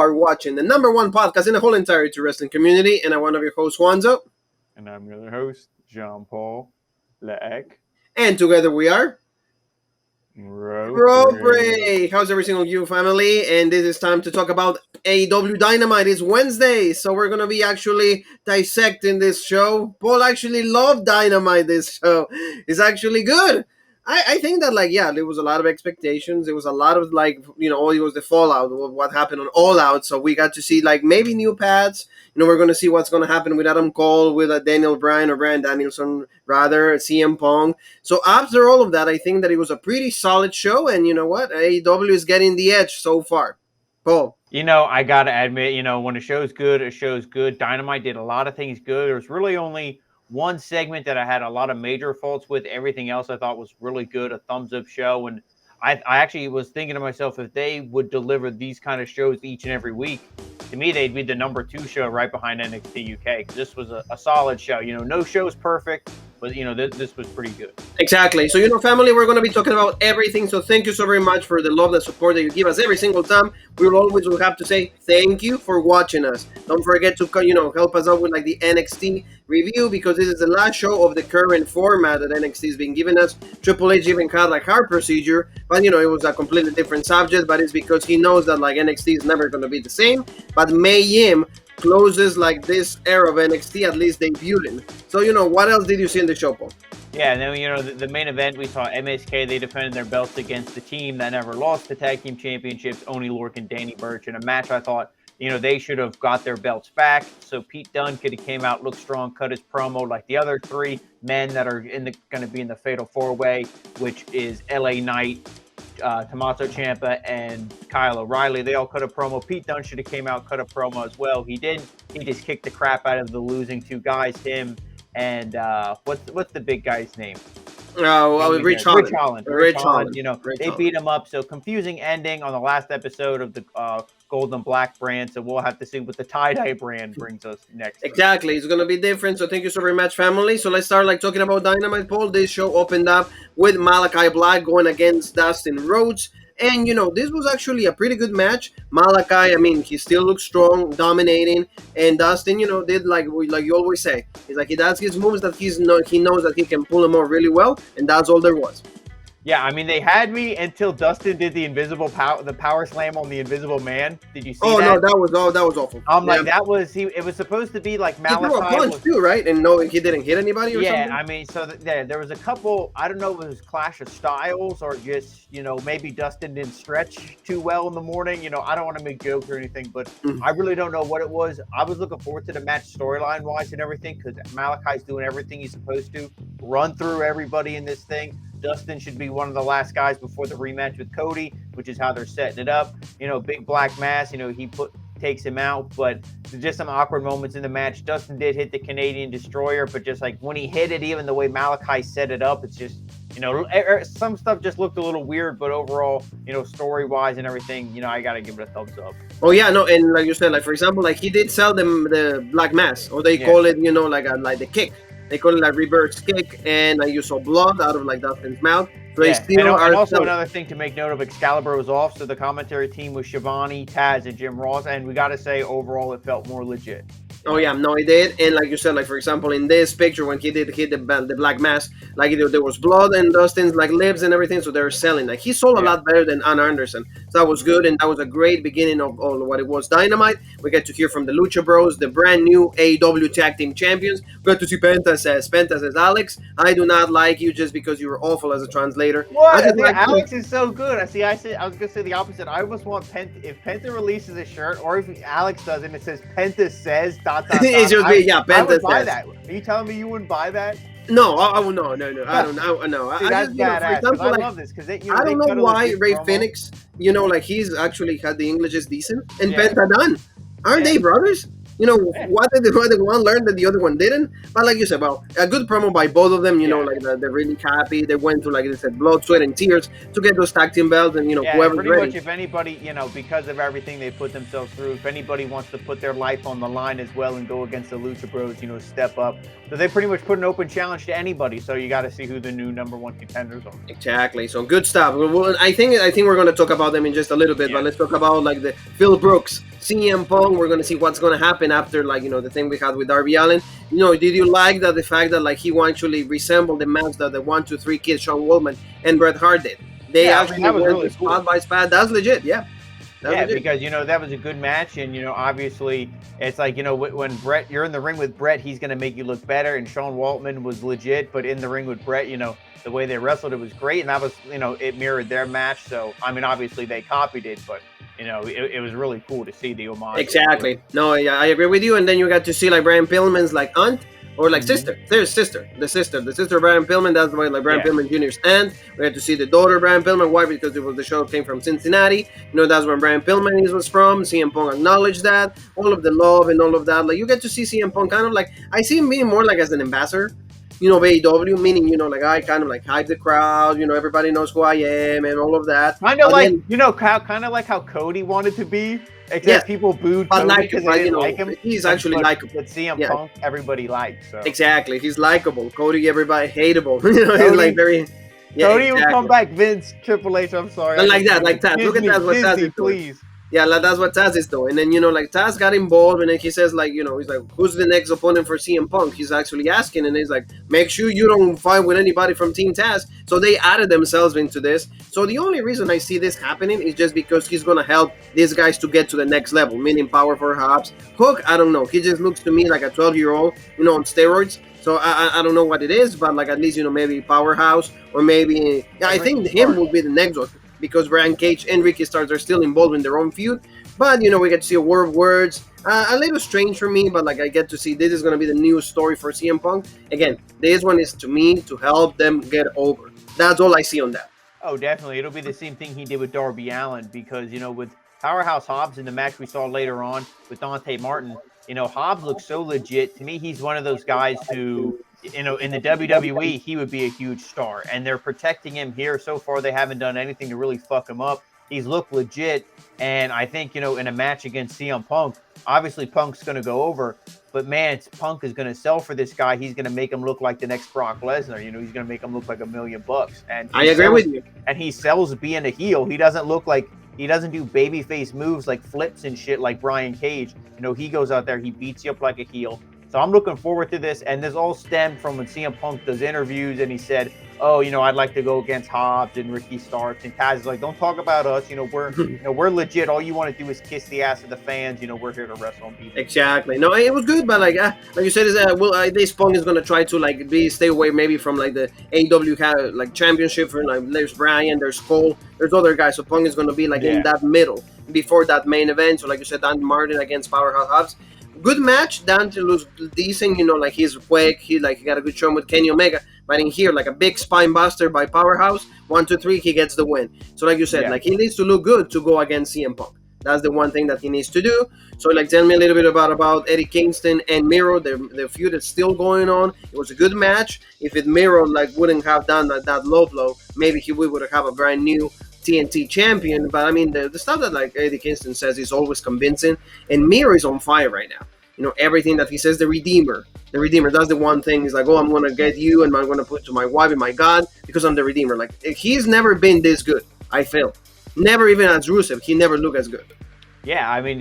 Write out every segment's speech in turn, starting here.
are watching the number one podcast in the whole entire wrestling community, and I'm one of your hosts, Juanzo. And I'm your other host, Jean-Paul Leek. And together we are... Roach. How's every single you family? And this is time to talk about AEW Dynamite. It's Wednesday, so we're going to be actually dissecting this show. Paul actually loved Dynamite this show. It's actually good. I think that, there was a lot of expectations. There was a lot of, it was the fallout of what happened on All Out. So we got to see, maybe new paths. We're going to see what's going to happen with Adam Cole, with Bryan Danielson, rather, CM Punk. So after all of that, I think that it was a pretty solid show. And you know what? AEW is getting the edge so far. Paul. I got to admit, when a show's good, a show's good. Dynamite did a lot of things good. There was really only one segment that I had a lot of major faults with. Everything else I thought was really good, a thumbs-up show. And I actually was thinking to myself, if they would deliver these kind of shows each and every week, to me, they'd be the number 2 show right behind NXT UK. Because this was a solid show. No show's perfect, but, this was pretty good. Exactly. So, family, we're going to be talking about everything. So thank you so very much for the love and support that you give us every single time. We will have to say thank you for watching us. Don't forget to, help us out with, the NXT review, because this is the last show of the current format that NXT has been giving us. Triple H even had, heart procedure, but, it was a completely different subject, but it's because he knows that, NXT is never going to be the same. But Mayhem closes this era of NXT, at least debuting. So, what else did you see in the show, Paul? Yeah, and then, the main event, we saw MSK. They defended their belts against the team that never lost the tag team championships, Oney Lorcan and Danny Burch, in a match I thought, they should have got their belts back. So Pete Dunne could have came out, looked strong, cut his promo like the other 3 men that are going to be in the Fatal 4-Way, which is LA Knight, Tommaso Ciampa, and Kyle O'Reilly. They all cut a promo. Pete Dunne should have came out, cut a promo as well. He didn't. He just kicked the crap out of the losing 2 guys, him and what's the big guy's name? Rich Holland. Rich Holland. They beat him up. So confusing ending on the last episode of the Gold and Black brand. So we'll have to see what the tie-dye brand brings us next. Exactly. It's going to be different. So thank you so very much, family. So let's start talking about Dynamite, Paul. This show opened up with Malachi Black going against Dustin Roach. And, this was actually a pretty good match. Malachi, he still looks strong, dominating. And Dustin, did like you always say. He's he does his moves that he knows that he can pull them off really well. And that's all there was. Yeah, they had me until Dustin did the the power slam on the Invisible Man. Did you see that? Oh, no, that was awful. It was supposed to be like Malachi. He threw a punch too, right? And no, he didn't hit anybody or something? Yeah, there was a couple, I don't know if it was Clash of Styles or just, maybe Dustin didn't stretch too well in the morning. I don't want to make jokes or anything, but I really don't know what it was. I was looking forward to the match storyline-wise and everything, because Malachi's doing everything he's supposed to, run through everybody in this thing. Dustin should be one of the last guys before the rematch with Cody, which is how they're setting it up. Big black mass, he takes him out, but just some awkward moments in the match. Dustin did hit the Canadian Destroyer, but just when he hit it, even the way Malachi set it up, it's just, some stuff just looked a little weird, but overall, story-wise and everything, I got to give it a thumbs up. Oh, yeah, no, and like you said, for example, he did sell them the black mass, or they call it, like the kick. They call it reverse kick, and you saw blood out of Dustin's mouth. So they still and also another thing to make note of, Excalibur was off, so the commentary team was Shivani, Taz, and Jim Ross, and we got to say, overall, it felt more legit. Oh, yeah, no, he did. And like you said, for example, in this picture, when he did hit the black mask, there was blood and Dustin's lips and everything, so they were selling. He sold a lot better than Ann Anderson. So that was good, and that was a great beginning of what it was Dynamite. We get to hear from the Lucha Bros, the brand new AEW Tag Team Champions. We got to see Penta says, Alex, I do not like you just because you were awful as a translator. What? Alex is so good. I was going to say the opposite. I almost want Penta, if Penta releases a shirt, or if Alex does and it says Penta says, ... It should be, yeah, I would Penta buy says. that. Are you telling me you wouldn't buy that? No, no. I don't know. See, that's badass. For example, I love this because I don't know why Ray Phoenix, he's actually had the English is decent, and Penta done. Aren't they brothers? Why did the one learn that the other one didn't? But like you said, well, a good promo by both of them. They're really happy. They went through, like they said, blood, sweat, and tears to get those tag team belts, and whoever's pretty ready. Much, if anybody, because of everything they put themselves through, if anybody wants to put their life on the line as well and go against the Lucha Bros, step up. So they pretty much put an open challenge to anybody. So you got to see who the new number 1 contenders are. Exactly. So good stuff. Well, I think we're going to talk about them in just a little bit, but let's talk about the Phil Brooks CM Punk. We're gonna see what's gonna happen after, like, the thing we had with Darby Allin. Did you like that the fact that, like, he actually resembled the match that the 1, 2, 3 kids, Sean Wallman and Bret Hart did? They Yeah, I mean, actually that was went really spot cool. by spot. That's legit. Yeah. Yeah, because that was a good match, and obviously it's like when Bret, you're in the ring with Bret, he's gonna make you look better. And Sean Waltman was legit, but in the ring with Bret, the way they wrestled, it was great, and that was it mirrored their match. So I mean, obviously they copied it, but it was really cool to see the homage. Exactly. No, yeah, I agree with you. And then you got to see, like, Brian Pillman's, like, aunt or, like, sister. There's the sister of Brian Pillman. That's why, like, Brian Pillman Jr.'s aunt. We had to see the daughter of Brian Pillman. Why? Because the show came from Cincinnati. That's where Brian Pillman was from. CM Punk acknowledged that. All of the love and all of that. Like, you get to see CM Punk kind of like, I see him being more like as an ambassador. Of AEW, meaning, like, I kind of like hype the crowd, everybody knows who I am and all of that. Kind of like, kind of like how Cody wanted to be, except people booed Cody because they didn't like him. He's actually likable. But CM Punk, everybody likes. So. Exactly. He's likable. Cody, everybody hateable. He's like very... Yeah, Cody will come back. Vince, Triple H, I'm sorry. And like that, like Taz. Look at that, what Taz is doing. Please. Yeah, that's what Taz is doing. And then, like, Taz got involved, and then he says, like, he's like, who's the next opponent for CM Punk? He's actually asking, and he's like, make sure you don't fight with anybody from Team Taz. So they added themselves into this. So the only reason I see this happening is just because he's going to help these guys to get to the next level, meaning power for Hobbs. Hook, I don't know. He just looks to me like a 12-year-old, on steroids. So I don't know what it is, but, like, at least, maybe Powerhouse, or maybe... Yeah, I think him will be the next one, because Brian Cage and Ricky Starks are still involved in their own feud. But, we get to see a war of words. A little strange for me, but, like, I get to see this is going to be the new story for CM Punk. Again, this one is, to me, to help them get over. That's all I see on that. Oh, definitely. It'll be the same thing he did with Darby Allin, because, with Powerhouse Hobbs in the match we saw later on with Dante Martin, Hobbs looks so legit. To me, he's one of those guys who, in the WWE, he would be a huge star. And they're protecting him here. So far, they haven't done anything to really fuck him up. He's looked legit. And I think, in a match against CM Punk, obviously Punk's going to go over. But, man, Punk is going to sell for this guy. He's going to make him look like the next Brock Lesnar. He's going to make him look like $1 million. And I agree with you. And he sells being a heel. He doesn't look like... He doesn't do babyface moves like flips and shit like Brian Cage. He goes out there, he beats you up like a heel. So I'm looking forward to this. And this all stemmed from when CM Punk does interviews and he said, oh, I'd like to go against Hobbs and Ricky Starks. And Taz is like, don't talk about us. We're legit. All you want to do is kiss the ass of the fans. We're here to wrestle and beat them. Exactly. No, it was good, but like you said, this Punk is gonna try to like stay away maybe from like the AEW like championship. For like there's Bryan, there's Cole, there's other guys. So Punk is gonna be like in that middle before that main event. So like you said, Dan Martin against Powerhouse Hobbs. Good match. Dante looks decent. Like he's quick. He got a good show with Kenny Omega. But in here, like a big spine buster by Powerhouse, 1, 2, 3, he gets the win. So like you said, like he needs to look good to go against CM Punk. That's the one thing that he needs to do. So like tell me a little bit about Eddie Kingston and Miro. The feud is still going on. It was a good match. If Miro like wouldn't have done that low blow, maybe we would have a brand new TNT champion. But I mean the stuff that like Eddie Kingston says is always convincing. And Miro is on fire right now. Everything that he says, the Redeemer, that's the one thing. He's like, oh, I'm going to get you and I'm going to put to my wife and my God because I'm the Redeemer. Like, he's never been this good, I feel. Never even as Rusev, he never looked as good. Yeah, I mean,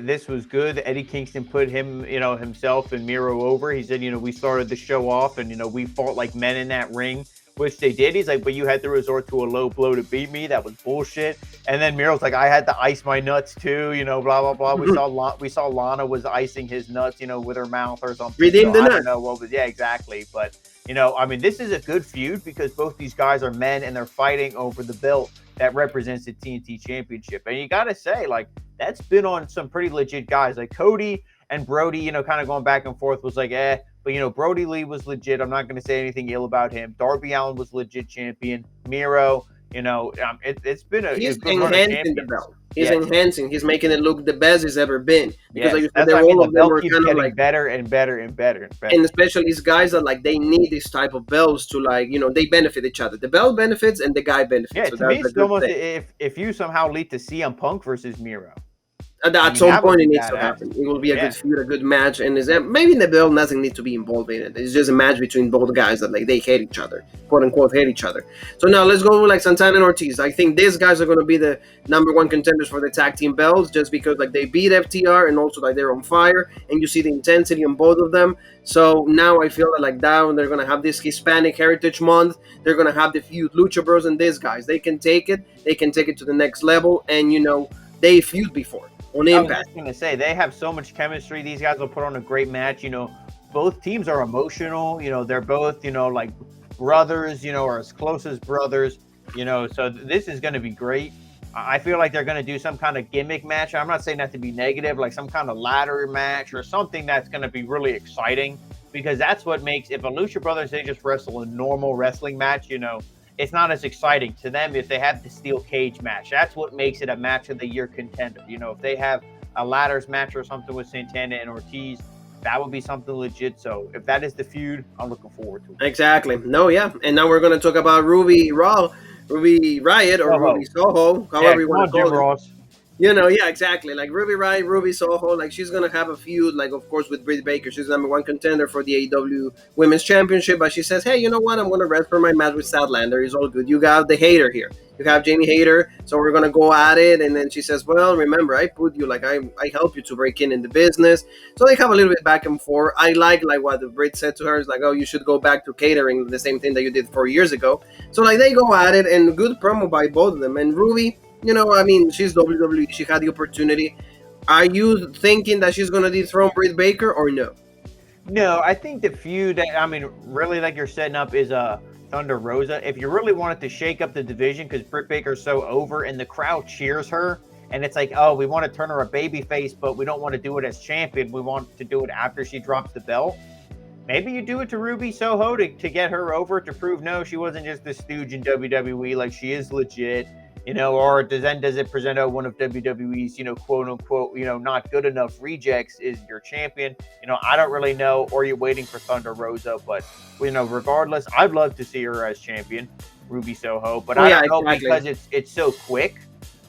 this was good. Eddie Kingston put him, himself and Miro over. He said, we started the show off and, we fought like men in that ring, which they did. He's like, but you had to resort to a low blow to beat me. That was bullshit. And then Miro's like, I had to ice my nuts too, blah, blah, blah. We saw Lana was icing his nuts, with her mouth or something. Redeem the I nut. don't know what was, yeah, exactly. But, I mean, this is a good feud because both these guys are men and they're fighting over the belt that represents the TNT Championship. And you got to say, like, that's been on some pretty legit guys. Like Cody and Brody, kind of going back and forth was like, But, Brody Lee was legit. I'm not going to say anything ill about him. Darby Allin was legit champion. Miro, it's been a He's good run of enhancing the belt. He's enhancing. He's making it look the best it's ever been. Because like you said, all of them were kind of like better and better and better and better. And especially these guys that like they need this type of belts to like they benefit each other. The belt benefits and the guy benefits. Yeah, so to me, it's almost if you somehow lead to CM Punk versus Miro. At some That would point, be it needs to badass. happen. It will be a Yeah. good feud, a good match, and maybe the belt doesn't need to be involved in it. It's just a match between both guys that like they hate each other, quote unquote, hate each other. So now let's go with like Santana and Ortiz. I think these guys are going to be the number one contenders for the tag team belts, just because like they beat FTR and also like they're on fire, and you see the intensity on both of them. So now I feel that like now they're going to have this Hispanic Heritage Month. They're going to have the feud, Lucha Bros and these guys. They can take it. They can take it to the next level, and they feud before on I was Impact. just gonna say they have so much chemistry. These guys will put on a great match. Both teams are emotional. They're both like brothers. Or as close as brothers. So this is gonna be great. I feel like they're gonna do some kind of gimmick match. I'm not saying that to be negative, like some kind of ladder match or something that's gonna be really exciting, because that's what makes, if a Lucha Brothers, they just wrestle a normal wrestling match, it's not as exciting to them if they have the steel cage match. That's what makes it a match of the year contender. If they have a ladders match or something with Santana and Ortiz, that would be something legit. So if that is the feud, I'm looking forward to it. Exactly. No, yeah. And now we're going to talk about Ruby Riot, or Soho. Ruby Soho, Yeah, however you come want on, to Jim call it. Ross. Yeah, exactly. Like Ruby Riot, Ruby Soho, like she's gonna have a feud, like of course with Britt Baker. She's number one contender for the AEW Women's Championship, but she says, "Hey, you know what? I'm gonna rest for my match with Statlander. It's all good. You got the hater here. You have Jamie Hayter, so we're gonna go at it." And then she says, "Well, remember, I put you like I helped you to break in the business." So they have a little bit back and forth. I like what the Brit said to her is like, "Oh, you should go back to catering, the same thing that you did 4 years ago." So like they go at it, and good promo by both of them. And Ruby, she's WWE. She had the opportunity. Are you thinking that she's going to dethrone Britt Baker or no? No, I think the feud, really like you're setting up is Thunder Rosa. If you really wanted to shake up the division, because Britt Baker's so over and the crowd cheers her, and it's like, oh, we want to turn her a babyface, but we don't want to do it as champion. We want to do it after she drops the belt. Maybe you do it to Ruby Soho to get her over, to prove, no, she wasn't just this stooge in WWE, like she is legit. Or does it present out one of WWE's, quote unquote, not good enough rejects is your champion? I don't really know, or you're waiting for Thunder Rosa, but regardless, I'd love to see her as champion, Ruby Soho, but I don't know, exactly, because it's so quick.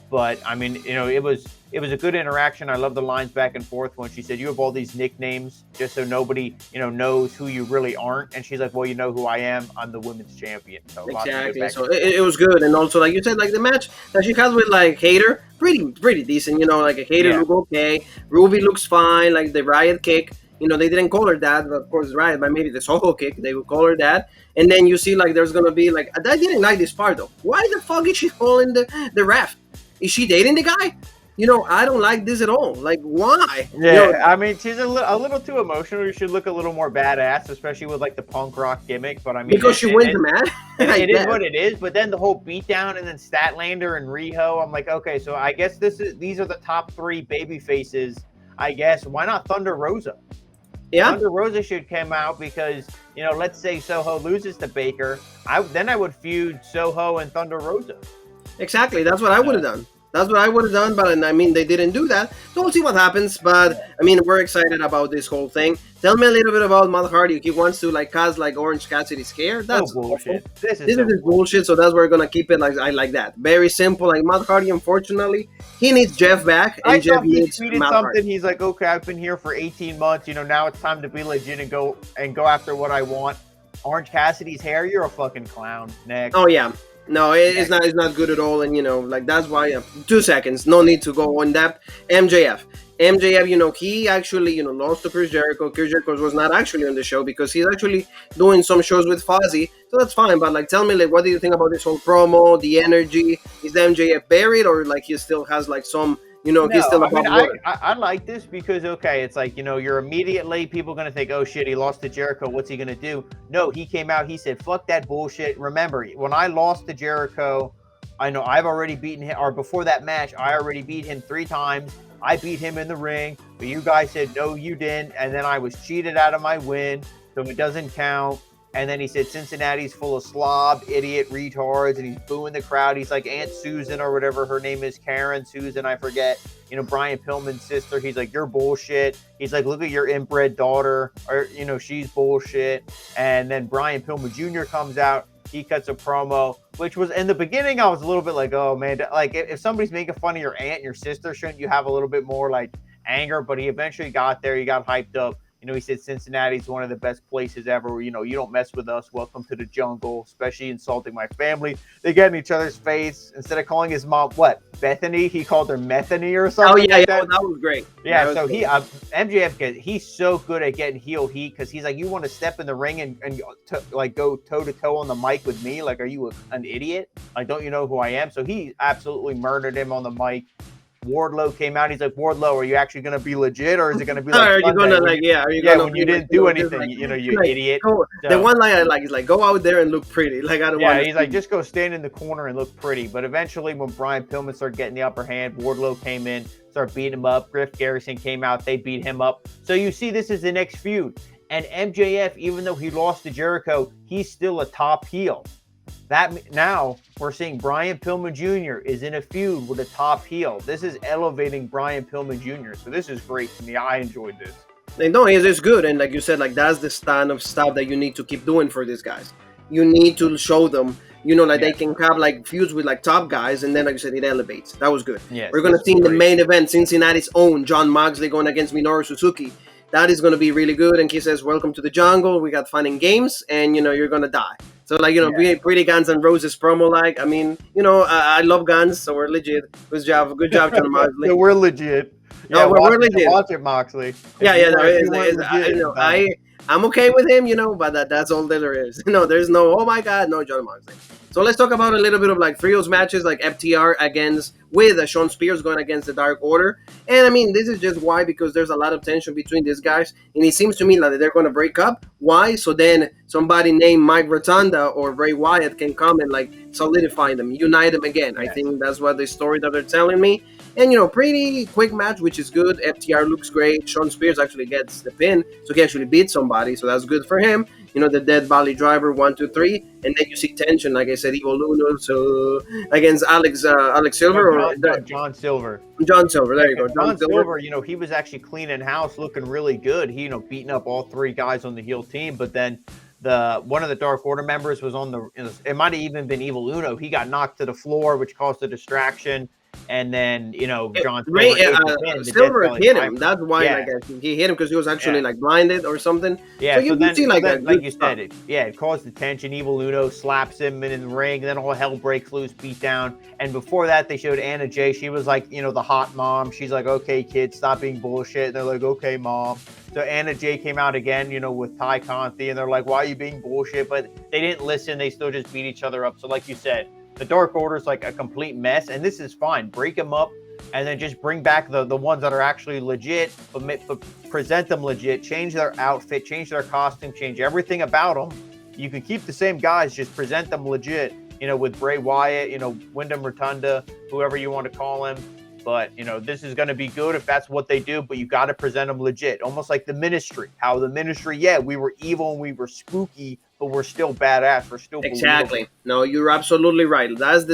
But it was a good interaction. I love the lines back and forth when she said, "You have all these nicknames just so nobody knows who you really aren't," and she's like, "Well, you know who I am. I'm the women's champion." So exactly. So it was good, and also like you said, like the match that she has with like Hayter, pretty decent. Like a Hayter look okay, Ruby looks fine. Like the Riot kick. They didn't call her that, but of course, Riot, but maybe the Soho kick, they would call her that. And then you see, like, there's going to be, like, I didn't like this part, though. Why the fuck is she calling the ref? Is she dating the guy? I don't like this at all. Like, why? Yeah, she's a little too emotional. You should look a little more badass, especially with, like, the punk rock gimmick. But, because she wins the match? It is what it is. But then the whole beatdown and then Statlander and Riho, I'm like, okay, so I guess these are the top three baby faces, I guess. Why not Thunder Rosa? Yeah, Thunder Rosa should come out because, let's say Soho loses to Baker. I would feud Soho and Thunder Rosa. Exactly. That's what I would have done. That's what I would have done, but they didn't do that. So we'll see what happens. But we're excited about this whole thing. Tell me a little bit about Matt Hardy. He wants to cause like Orange Cassidy scared. That's bullshit. Awful. This is bullshit. So that's where we're gonna keep it. Like I like that. Very simple. Like Matt Hardy, unfortunately, he needs Jeff back, and Jeff needs Matt something. Hardy. He's like, okay, I've been here for 18 months. Now it's time to be legit and go after what I want. Orange Cassidy's hair. You're a fucking clown. Next. Oh yeah. No, it's not good at all, and that's why 2 seconds, no need to go on that. MJF, he actually lost to Chris Jericho. Chris Jericho was not actually on the show because he's actually doing some shows with Fozzy, so that's fine. But like, tell me, like, what do you think about this whole promo? The energy, is the MJF buried, or like he still has like some? He's still above water. I like this because, okay, it's like, you're immediately people going to think, oh, shit, he lost to Jericho. What's he going to do? No, he came out. He said, fuck that bullshit. Remember, when I lost to Jericho, I know I've already beaten him, or before that match, I already beat him 3 times. I beat him in the ring, but you guys said, no, you didn't. And then I was cheated out of my win, so it doesn't count. And then he said, Cincinnati's full of slob, idiot, retards, and he's booing the crowd. He's like Aunt Susan or whatever her name is, Karen, Susan, I forget. Brian Pillman's sister. He's like, you're bullshit. He's like, look at your inbred daughter, or she's bullshit. And then Brian Pillman Jr. comes out. He cuts a promo, which was in the beginning. I was a little bit like, oh man, like if somebody's making fun of your aunt and your sister, shouldn't you have a little bit more like anger? But he eventually got there. He got hyped up. He said Cincinnati's one of the best places ever. You don't mess with us. Welcome to the jungle, especially insulting my family. They get in each other's face. Instead of calling his mom, what, Bethany? He called her Methany or something. Oh, yeah, like yeah, that. that was great. Yeah, was so great. he's so good at getting heel heat because he's like, you want to step in the ring and like go toe to toe on the mic with me? Like, are you an idiot? Like, don't you know who I am? So he absolutely murdered him on the mic. Wardlow came out. He's like, Wardlow, are you actually going to be legit, or is it going to be like are you gonna like? Yeah, are you gonna when you didn't do anything? You like, idiot. The one line I like is like, go out there and look pretty. Like, I don't want. Yeah, he's like, just go stand in the corner and look pretty. But eventually, when Brian Pillman started getting the upper hand, Wardlow came in, started beating him up. Griff Garrison came out. They beat him up. So you see, this is the next feud. And MJF, even though he lost to Jericho, he's still a top heel. That now we're seeing Brian Pillman Jr. is in a feud with a top heel. This is elevating Brian Pillman Jr. So this is great to me. I enjoyed this. No, it's good, and like you said, like that's the stand of stuff that you need to keep doing for these guys. You need to show them, they can have like feuds with like top guys, and then like you said, it elevates. That was good. Yes, we're gonna see in the main event Cincinnati's own Jon Moxley going against Minoru Suzuki. That is going to be really good. And he says, welcome to the jungle. We got fun and games, and, you're going to die. So, like, pretty Guns N' Roses promo, like, I mean, I love Guns, so we're legit. Good job, Jon Moxley. So we're legit. Yeah, we're legit. Watch it, Moxley. I'm okay with him, but that's all there is. There's no, oh my God, no Jon Moxley. So let's talk about a little bit of like trios matches, like FTR with Sean Spears going against the Dark Order. And I mean, this is just why, because there's a lot of tension between these guys. And it seems to me that they're going to break up. Why? So then somebody named Mike Rotunda or Bray Wyatt can come and like solidify them, unite them again. Yes. I think that's what the story that they're telling me. And, pretty quick match, which is good. FTR looks great. Sean Spears actually gets the pin, so he actually beat somebody, so that's good for him. The Dead Valley Driver, 1, 2, 3. And then you see tension, like I said, Evil Uno, so against Alex Silver. John Silver. John Silver, there you go. John Silver, he was actually cleaning house, looking really good. He, beating up all three guys on the heel team, but then one of the Dark Order members was it might have even been Evil Uno. He got knocked to the floor, which caused a distraction. And then, John Silver hit him. That's why he hit him, because he was actually like blinded or something. Yeah, so then you said, it caused the tension. Evil Uno slaps him in the ring, and then all hell breaks loose, beat down. And before that, they showed Anna Jay. She was like, the hot mom. She's like, okay, kids, stop being bullshit. And they're like, okay, mom. So Anna Jay came out again, with Ty Conti, and they're like, why are you being bullshit? But they didn't listen. They still just beat each other up. So like you said, the Dark Order is like a complete mess, and this is fine. Break them up, and then just bring back the ones that are actually legit, but present them legit. Change their outfit, change their costume, change everything about them. You can keep the same guys, just present them legit. With Bray Wyatt, Wyndham Rotunda, whoever you want to call him. But, this is going to be good if that's what they do, but you got to present them legit. Almost like the Ministry. How the Ministry, we were evil and we were spooky, but we're still badass. We're still exactly. believable. No, you're absolutely right. That's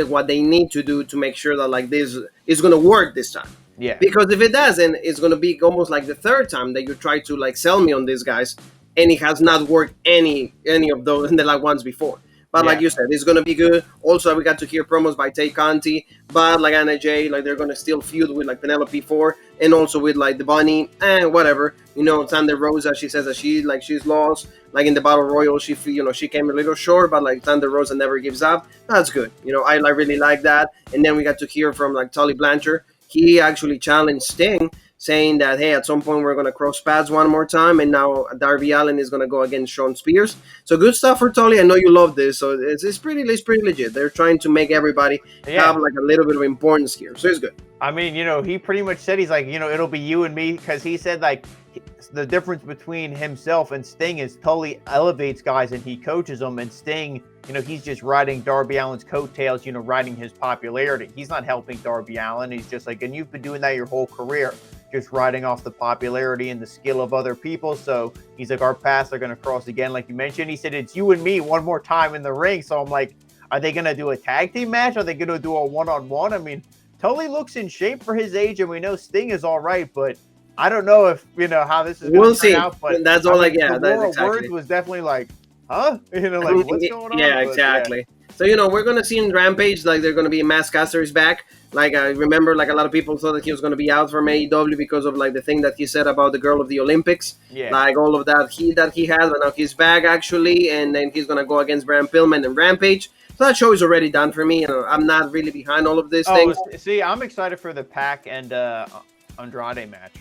what they need to do to make sure that like this is going to work this time. Yeah. Because if it doesn't, it's going to be almost like the third time that you try to like sell me on these guys, and it has not worked any of those in the like ones before. But like you said, it's going to be good. Also, we got to hear promos by Tay Conti, but like Anna Jay, like they're going to still feud with like Penelope 4 and also with like the Bunny and whatever. Thunder Rosa, she says that she's lost. Like in the Battle Royal, she came a little short, but like Thunder Rosa never gives up. That's good. I really like that. And then we got to hear from like Tully Blanchard. He actually challenged Sting, saying that, hey, at some point we're going to cross paths one more time, and now Darby Allin is going to go against Sean Spears. So good stuff for Tully. I know you love this, so it's pretty legit. They're trying to make everybody have like a little bit of importance here, so it's good. I mean, he pretty much said, he's like, it'll be you and me, because he said like the difference between himself and Sting is Tully elevates guys and he coaches them, and Sting, he's just riding Darby Allin's coattails, riding his popularity. He's not helping Darby Allin. He's just like, and you've been doing that your whole career, just riding off the popularity and the skill of other people. So he's like, our paths are going to cross again, like you mentioned. He said, it's you and me one more time in the ring. So I'm like, are they going to do a tag team match? Are they going to do a one-on-one? I mean, Tully looks in shape for his age, and we know Sting is all right, but I don't know if, how this is going to turn out. But that's all. That's Laura exactly. Words was definitely like, huh? Like what's going on? Yeah, But yeah, exactly. So we're gonna see in Rampage like they're gonna be Max Caster's back. Like I remember, like a lot of people thought that he was gonna be out from AEW because of like the thing that he said about the girl of the Olympics, yeah. like all of that he had, but now he's back actually, and then he's gonna go against Brian Pillman and Rampage. So that show is already done for me. I'm not really behind all of these Oh, things. see, I'm excited for the Pac and Andrade match.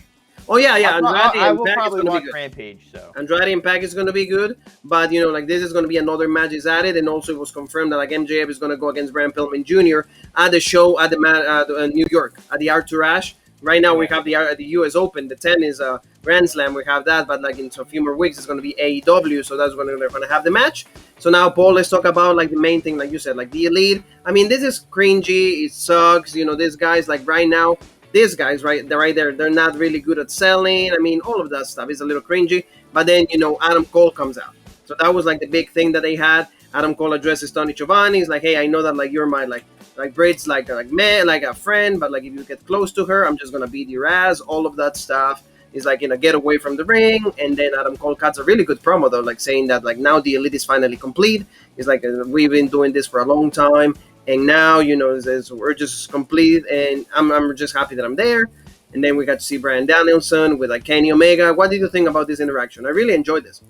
Oh yeah, yeah, Andrade I and will Pac is probably gonna be watch good. Rampage. So Andrade and Pac is going to be good, but like this is going to be another match is added, and also it was confirmed that like MJF is going to go against Brian Pillman Jr. at the show at the New York at the Arthur Ashe. Right now we yeah, have the U.S. Open. The 10 is a Grand Slam. We have that, but like in a few more weeks it's going to be AEW, so that's when they're going to have the match. So now, Paul, let's talk about like the main thing, like you said, like the Elite. I mean, this is cringy. It sucks. These guys like right now. These guys, they're right there. They're not really good at selling. I mean, all of that stuff is a little cringy. But then, Adam Cole comes out. So that was like the big thing that they had. Adam Cole addresses Tony Giovanni. He's like, hey, I know that like you're my like Brit's like man, like a friend, but like if you get close to her, I'm just gonna beat your ass. All of that stuff. He's like, get away from the ring. And then Adam Cole cuts a really good promo though, like saying that like now the Elite is finally complete. He's like, we've been doing this for a long time. And now, we're just complete, and I'm just happy that I'm there. And then we got to see Bryan Danielson with like Kenny Omega. What did you think about this interaction? I really enjoyed this.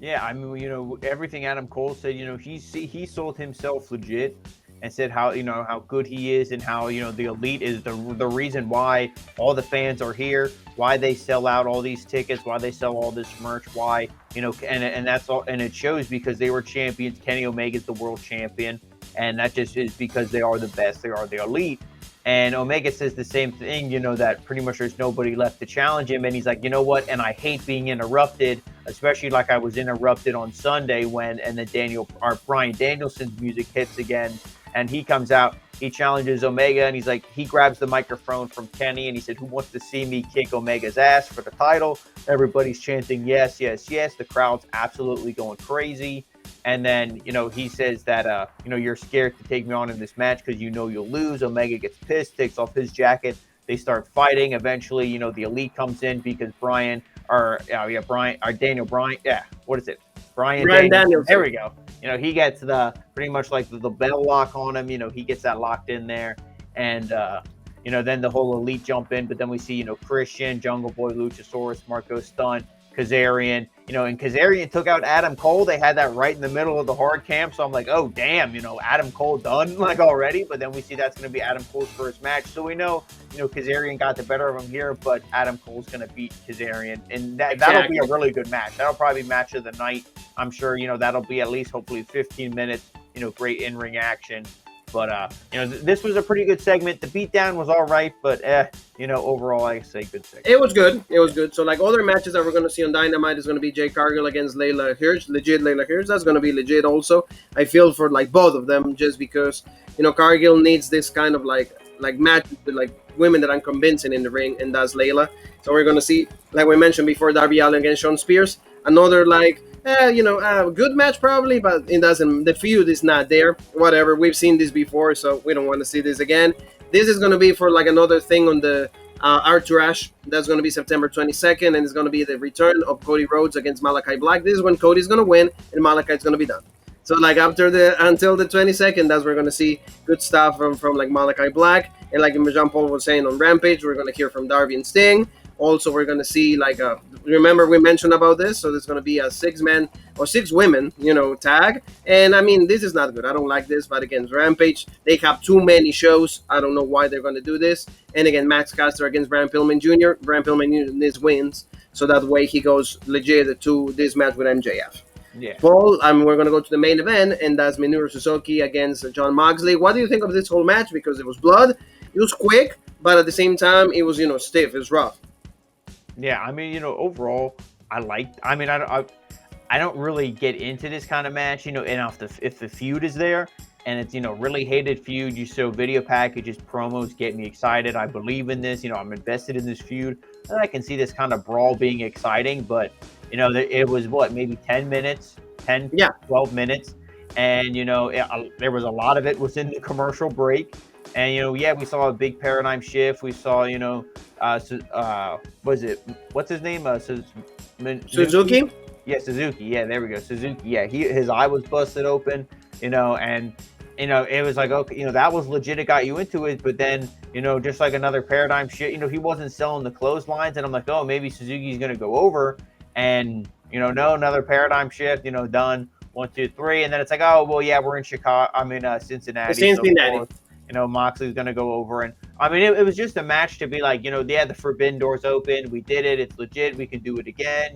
yeah. I mean, everything Adam Cole said. He sold himself legit and said how good he is and how the Elite is the reason why all the fans are here, why they sell out all these tickets, why they sell all this merch, why and that's all, and it shows because they were champions. Kenny Omega is the world champion. And that just is because they are the best. They are the Elite. And Omega says the same thing, that pretty much there's nobody left to challenge him. And he's like, you know what? And I hate being interrupted, especially like I was interrupted on Sunday and then Bryan Danielson's music hits again. And he comes out, he challenges Omega, and he's like, he grabs the microphone from Kenny, and he said, who wants to see me kick Omega's ass for the title? Everybody's chanting, yes, yes, yes. The crowd's absolutely going crazy. And then, he says that, you're scared to take me on in this match because you'll lose. Omega gets pissed, takes off his jacket. They start fighting. Eventually, the Elite comes in because Bryan Danielson. There we go. He gets pretty much like the bell lock on him. He gets that locked in there. And, then the whole Elite jump in. But then we see, Christian, Jungle Boy, Luchasaurus, Marco Stunt, Kazarian, and Kazarian took out Adam Cole. They had that right in the middle of the hard camp. So I'm like, oh, damn, Adam Cole done like already. But then we see that's going to be Adam Cole's first match. So we know, Kazarian got the better of him here, but Adam Cole's going to beat Kazarian. And that'll be a really good match. That'll probably be match of the night. I'm sure, that'll be at least hopefully 15 minutes, great in-ring action. But, this was a pretty good segment. The beatdown was all right, but, overall, I say good segment. It was good. It was good. So, like, other matches that we're going to see on Dynamite is going to be Jade Cargill against Layla Hirsch. Legit Layla Hirsch. That's going to be legit also. I feel for, like, both of them just because, Cargill needs this kind of, like match with, like, women that I'm convincing in the ring, and that's Layla. So we're going to see, like we mentioned before, Darby Allin against Shawn Spears. Another, like, good match probably, but it doesn't. The feud is not there. Whatever, we've seen this before, so we don't want to see this again. This is going to be for like another thing on the Arthur Ashe. That's going to be September 22nd, and it's going to be the return of Cody Rhodes against Malachi Black. This is when Cody's going to win, and Malachi's going to be done. So like until the 22nd, that's where we're going to see good stuff from like Malachi Black, and like Jean Paul was saying on Rampage, we're going to hear from Darby and Sting. Also, we're going to see, like, remember we mentioned about this, so there's going to be a 6-man or 6 women, tag. And, I mean, this is not good. I don't like this, but again, Rampage, they have too many shows. I don't know why they're going to do this. And, again, Max Caster against Brian Pillman Jr. Brian Pillman Jr. wins, so that way he goes legit to this match with MJF. Yeah. Paul, we're going to go to the main event, and that's Minoru Suzuki against Jon Moxley. What do you think of this whole match? Because it was blood, it was quick, but at the same time, it was, stiff, it was rough. Yeah, I mean, overall, I don't really get into this kind of match, and if the feud is there and it's, really hated feud, you show video packages, promos, get me excited. I believe in this, I'm invested in this feud. And I can see this kind of brawl being exciting, but, it was maybe 10 minutes, 12 minutes. And, there was a lot of it was in the commercial break. And, we saw a big paradigm shift. We saw, what's his name? Suzuki? Yeah, Suzuki. Yeah, there we go. Suzuki. Yeah, his eye was busted open, and it was like, okay, that was legit. It got you into it, but then, just like another paradigm shit, he wasn't selling the clotheslines, and I'm like, oh, maybe Suzuki's gonna go over, and no, another paradigm shift, done 1, 2, 3, and then it's like, oh well, yeah, we're in Chicago. I'm in Cincinnati, so of Cincinnati. course, Moxley's gonna go over, and I mean, it was just a match to be like, yeah, the forbidden door's open. We did it. It's legit. We can do it again.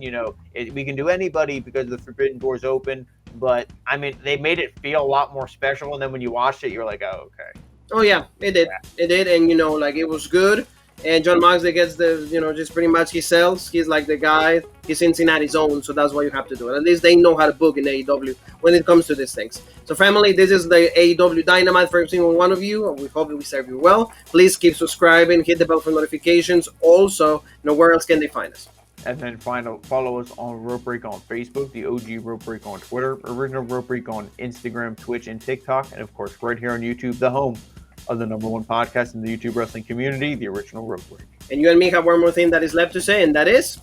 We can do anybody because the forbidden door's open. But, I mean, they made it feel a lot more special. And then when you watched it, you're like, oh, okay. Oh, yeah, it did. It did. And, like, it was good. And John Moxley gets the, just pretty much he sells. He's like the guy. He's Cincinnati's own, so that's what you have to do. And at least they know how to book in AEW when it comes to these things. So, family, this is the AEW Dynamite for every single one of you. We hope that we serve you well. Please keep subscribing. Hit the bell for notifications. Also, where else can they find us? And then follow us on Rope Break on Facebook, the OG Rope Break on Twitter, Original Rope Break on Instagram, Twitch, and TikTok. And, of course, right here on YouTube, the home of the #1 podcast in the YouTube wrestling community, the Original Rope Break. And you and me have one more thing that is left to say, and that is...